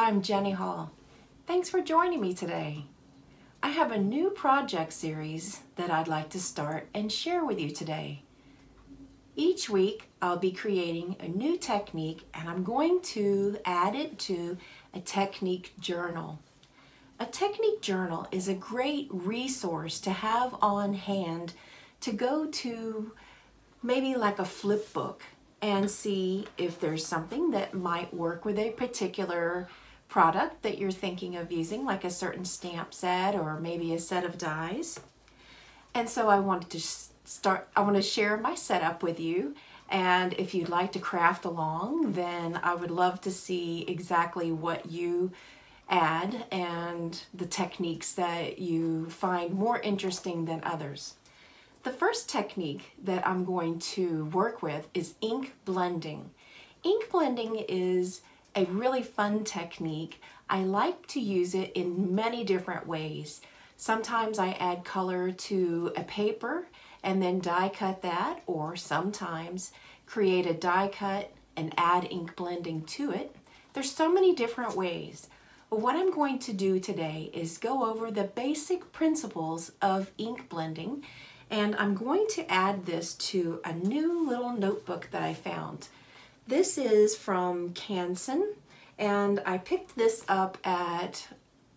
I'm Jenny Hall. Thanks for joining me today. I have a new project series that I'd like to start and share with you today. Each week I'll be creating a new technique and I'm going to add it to a technique journal. A technique journal is a great resource to have on hand to go to maybe like a flip book and see if there's something that might work with a particular product that you're thinking of using, like a certain stamp set or maybe a set of dies. And so I wanted to I want to share my setup with you, and if you'd like to craft along, then I would love to see exactly what you add and the techniques that you find more interesting than others. The first technique that I'm going to work with is ink blending. Ink blending is a really fun technique. I like to use it in many different ways. Sometimes I add color to a paper and then die cut that, or sometimes create a die cut and add ink blending to it. There's so many different ways. But what I'm going to do today is go over the basic principles of ink blending, and I'm going to add this to a new little notebook that I found. This is from Canson, and I picked this up at,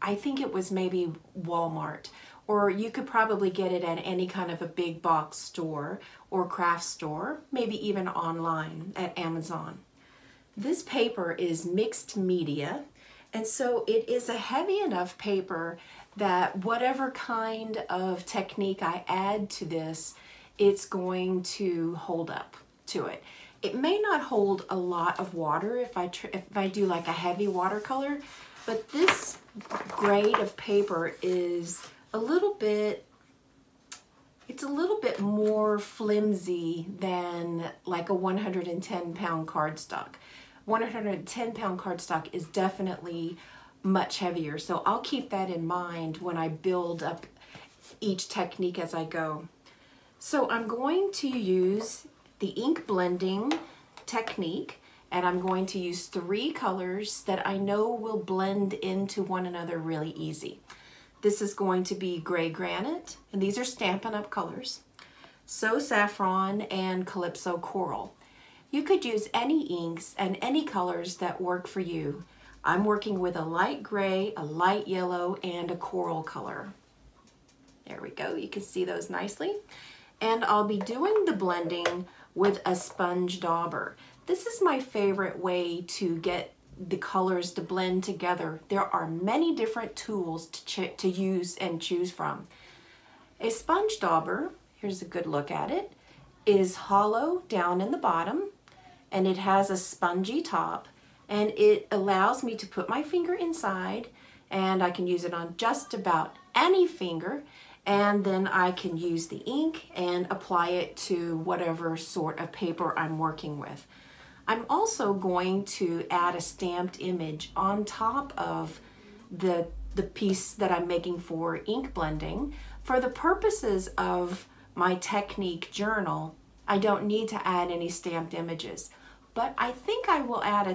I think it was maybe Walmart, or you could probably get it at any kind of a big box store or craft store, maybe even online at Amazon. This paper is mixed media, and so it is a heavy enough paper that whatever kind of technique I add to this, it's going to hold up to it. It may not hold a lot of water if I do like a heavy watercolor, but this grade of paper is a little bit more flimsy than like a 110-pound cardstock. 110-pound cardstock is definitely much heavier, so I'll keep that in mind when I build up each technique as I go. So I'm going to use the ink blending technique, and I'm going to use 3 colors that I know will blend into one another really easy. This is going to be Gray Granite, and these are Stampin' Up! Colors, So Saffron, and Calypso Coral. You could use any inks and any colors that work for you. I'm working with a light gray, a light yellow, and a coral color. There we go, you can see those nicely. And I'll be doing the blending with a sponge dauber. This is my favorite way to get the colors to blend together. There are many different tools to use and choose from. A sponge dauber, here's a good look at it, is hollow down in the bottom, and it has a spongy top, and it allows me to put my finger inside, and I can use it on just about any finger, and then I can use the ink and apply it to whatever sort of paper I'm working with. I'm also going to add a stamped image on top of the piece that I'm making for ink blending. For the purposes of my technique journal, I don't need to add any stamped images, but I think I will add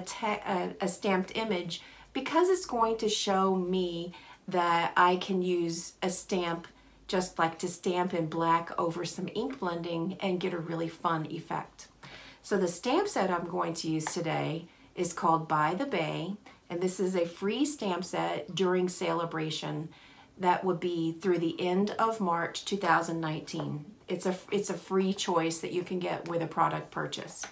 a stamped image because it's going to show me that I can use a stamp just like to stamp in black over some ink blending and get a really fun effect. So the stamp set I'm going to use today is called By the Bay, and this is a free stamp set during Celebration that would be through the end of March 2019. It's a free choice that you can get with a product purchase.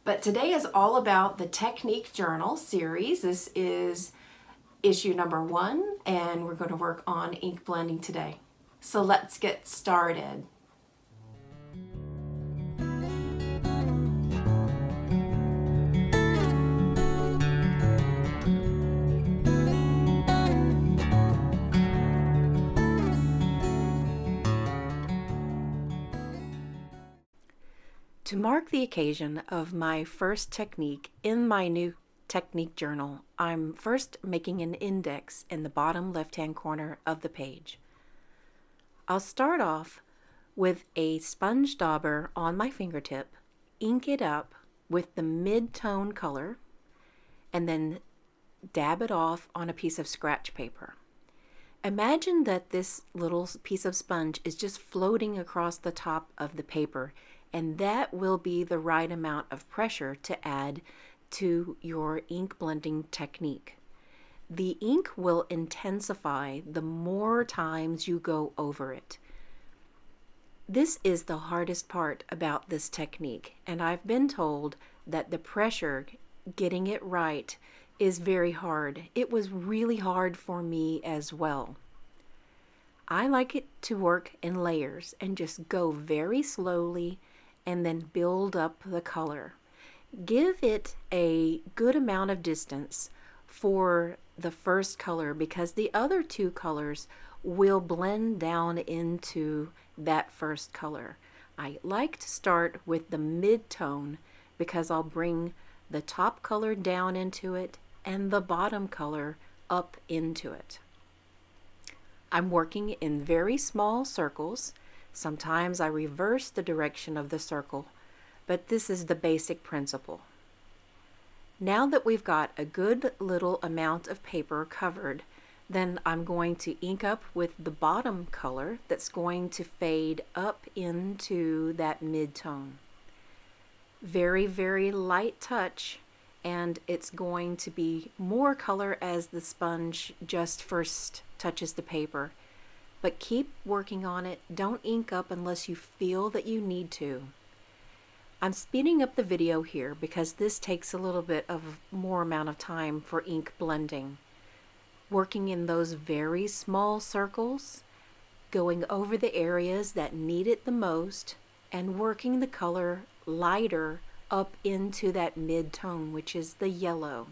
But today is all about the Technique Journal series. This is issue number 1, and we're going to work on ink blending today. So let's get started. To mark the occasion of my first technique in my new technique journal, I'm first making an index in the bottom left-hand corner of the page. I'll start off with a sponge dauber on my fingertip, ink it up with the mid-tone color, and then dab it off on a piece of scratch paper. Imagine that this little piece of sponge is just floating across the top of the paper, and that will be the right amount of pressure to add to your ink blending technique. The ink will intensify the more times you go over it. This is the hardest part about this technique, and I've been told that the pressure, getting it right, is very hard. It was really hard for me as well. I like it to work in layers and just go very slowly and then build up the color. Give it a good amount of distance for the first color because the other two colors will blend down into that first color. I like to start with the mid-tone because I'll bring the top color down into it and the bottom color up into it. I'm working in very small circles. Sometimes I reverse the direction of the circle, but this is the basic principle. Now that we've got a good little amount of paper covered, then I'm going to ink up with the bottom color that's going to fade up into that mid-tone. Very, very light touch, and it's going to be more color as the sponge just first touches the paper. But keep working on it. Don't ink up unless you feel that you need to. I'm speeding up the video here because this takes a little bit of more amount of time for ink blending. Working in those very small circles, going over the areas that need it the most, and working the color lighter up into that mid-tone, which is the yellow.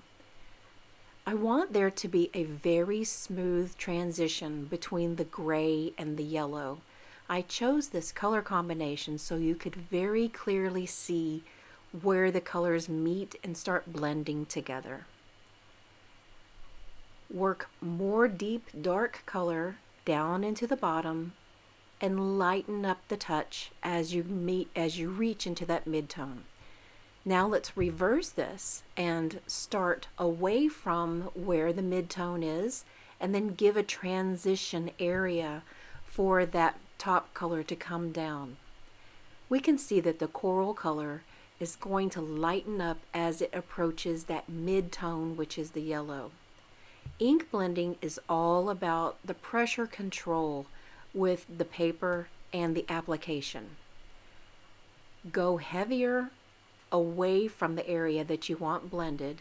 I want there to be a very smooth transition between the gray and the yellow. I chose this color combination so you could very clearly see where the colors meet and start blending together. Work more deep dark color down into the bottom and lighten up the touch as you reach into that mid-tone. Now let's reverse this and start away from where the mid-tone is and then give a transition area for that top color to come down. We can see that the coral color is going to lighten up as it approaches that mid-tone, which is the yellow. Ink blending is all about the pressure control with the paper and the application. Go heavier away from the area that you want blended,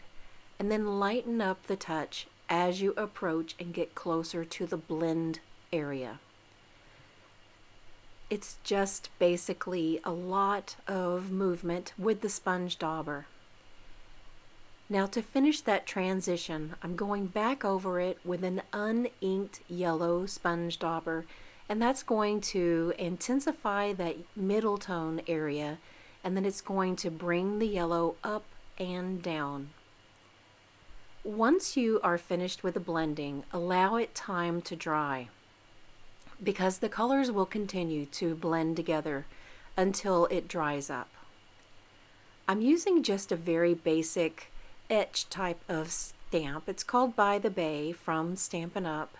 and then lighten up the touch as you approach and get closer to the blend area. It's just basically a lot of movement with the sponge dauber. Now to finish that transition, I'm going back over it with an uninked yellow sponge dauber, and that's going to intensify that middle tone area, and then it's going to bring the yellow up and down. Once you are finished with the blending, allow it time to dry because the colors will continue to blend together until it dries up. I'm using just a very basic etch type of stamp. It's called By the Bay from Stampin' Up,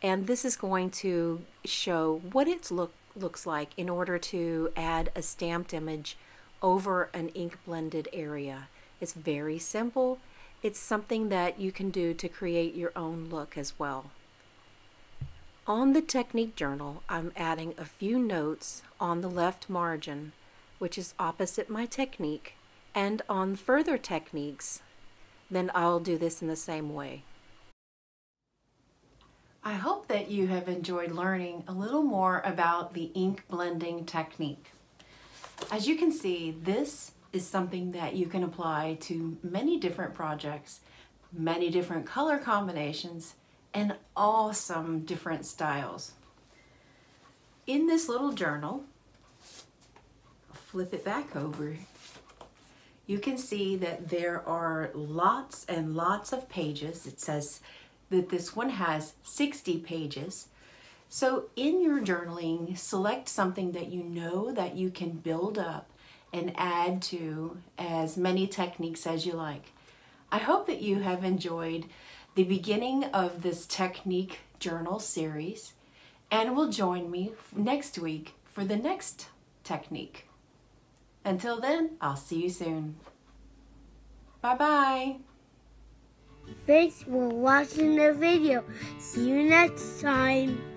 and this is going to show what it looks like in order to add a stamped image over an ink blended area. It's very simple. It's something that you can do to create your own look as well. On the technique journal, I'm adding a few notes on the left margin, which is opposite my technique, and on further techniques, then I'll do this in the same way. I hope that you have enjoyed learning a little more about the ink blending technique. As you can see, this is something that you can apply to many different projects, many different color combinations, and awesome different styles. In this little journal, I'll flip it back over, you can see that there are lots and lots of pages. It says that this one has 60 pages. So in your journaling, select something that you know that you can build up and add to as many techniques as you like. I hope that you have enjoyed the beginning of this technique journal series and will join me next week for the next technique. Until then, I'll see you soon. Bye-bye. Thanks for watching the video. See you next time.